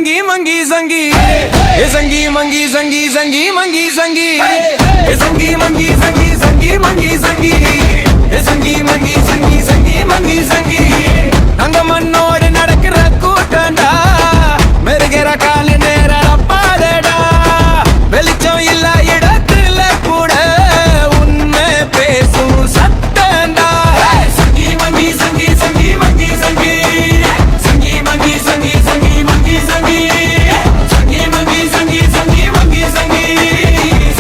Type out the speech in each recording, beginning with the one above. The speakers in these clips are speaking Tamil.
संगी मंगी संगी ए संगी मंगी संगी संगी मंगी संगी ए संगी मंगी संगी संगी मंगी संगी ए संगी मंगी संगी संगी मंगी संगी அங்க மண்ணோடு நடக்கிற கூட்டண்டா மெருகிற கால நேர பாதடா வெளிச்சம் இல்ல இடத்துல கூட உண்மை பேசும் சத்தண்டா संगी मंगी संगी संगी मंगी संगी संगी मंगी संगी संगी मंगी संगी संगी मंगी संगी संगी मंगी संगी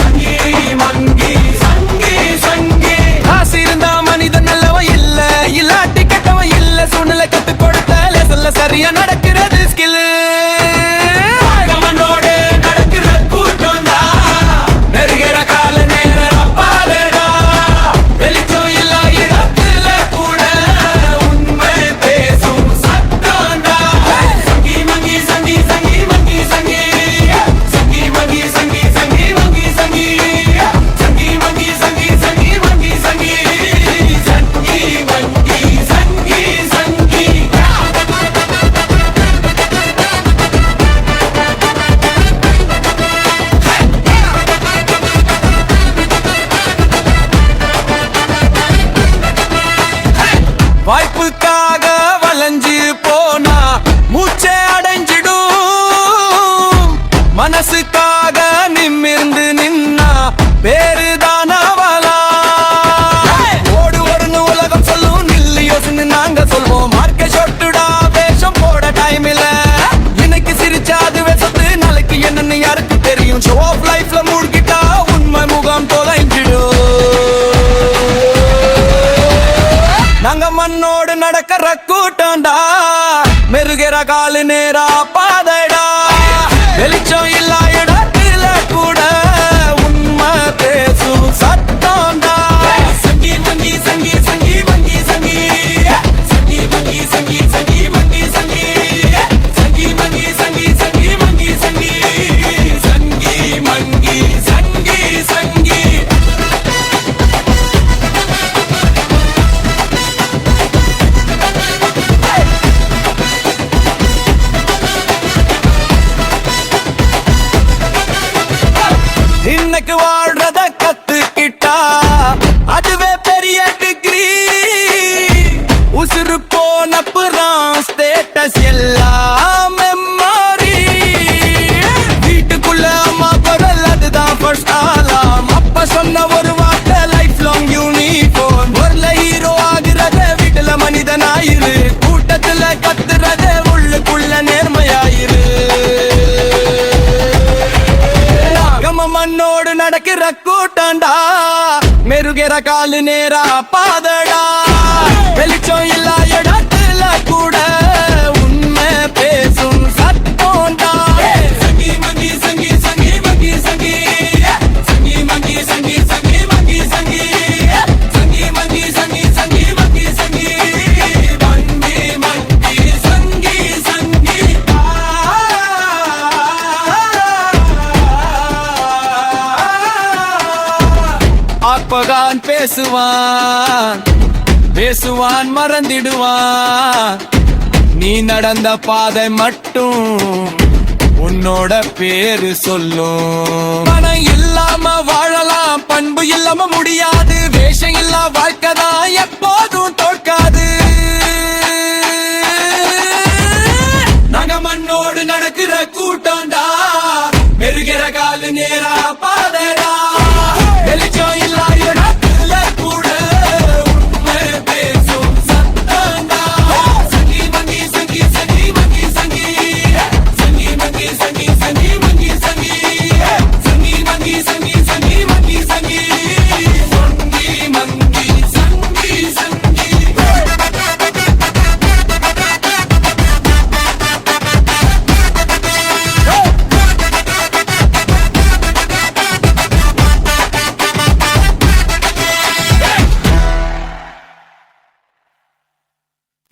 संगी मंगी संगी संगी காசு இருந்தா மனிதன் நல்லவன் இல்ல இல்லாட்டி கெட்டவன் இல்ல சூழ்நிலை கத்து கொடுத்தாலே சொல்ல சரியா நடக்கிறது ஸ்கில் மண்ணோடு நடக்கிற கூட்டம்டா நெருகிற கால நேரம் பாதடா வெளிச்சம் இல்ல இடத்துல கூட உண்மை பேசும் சத்தம்டா संगी मंगी संगी संगी मंगी संगी संगी मंगी संगी संगी मंगी संगी संगी मंगी संगी संगी मंगी संगी संगी मंगी संगी संगी வாய்ப்புக்காக வளைஞ்சு போனா மூச்சே அடைஞ்சிடும் மனசுக்காக நிமிர்ந்து நின்னா பேருதானவளா ஓடு ஒருன்னு உலகம் சொல்லும் நில்லு யோசின்னு நாங்க சொல்வோம் மார்க்க சொட்டுடா வேஷம் போட டைம் இல்ல இன்னைக்கு சிரிச்சா அதுவே சொத்து நாளைக்கு என்னன்னு யாருக்கு தெரியும் ஷோ ஆஃப் லைஃப்ல மூழ்கிட்டா உண்மை முகம் தொலைஞ்சிடும் நாங்க மண்ணோடு நடக்கிற கூட்டம்டா மெருகிற காலு நேரா பாதடா வெளிச்சம் இல்ல இடத்துல கூட உண்மை பேசும் சத்தம்டா संगी मंगी संगी संगी मंगी संगी संगी मंगी संगी संगी मंगी संगी संगी मंगी संगी संगी मंगी संगी संगी मंगी संगी संगी இன்னைக்கு வாழ்றத கத்துக்கிட்டா அதுவே பெரிய டிகிரி உசுறு போனப்புறம் ஸ்டேட்டஸ் எல்லாம் மெமரி வீட்டுக்குள்ள அம்மா குரல் அதுதான் ஃபர்ஸ்ட் ஆலாம் அப்பா சொன்ன ஒரு வார்த்தை லைஃப் லாங் யூனிஃபார்ம் ஒருல ஹீரோ ஆகுறத வீட்டுல மனிதனாயிரு கூட்டத்துல கத்துறத உள்ளுக்குள்ள நேர்மையாயிரு மண்ணோடு நடக்கிற கூட்டண்டா மெருகிற காலு நேரா பாதடா வெளிச்சம் இல்ல இடத்துல கூட உண்மை பேசும் சத்தம்டா संगी मंगी संगी संगी मंगी संगी संगी मंगी संगी संगी मंगी संगी संगी मंगी संगी संगी मंगी संगी मंगी मंगी संगी संगी ஆப்பகான் பேசுவான் பேசுவான் மறந்திடுவான் நீ நடந்த பாதை மட்டும் உன்னோட பேரு சொல்லும் பணம் இல்லாம வாழலாம் பண்பு இல்லாம முடியாது வேஷம் இல்லாம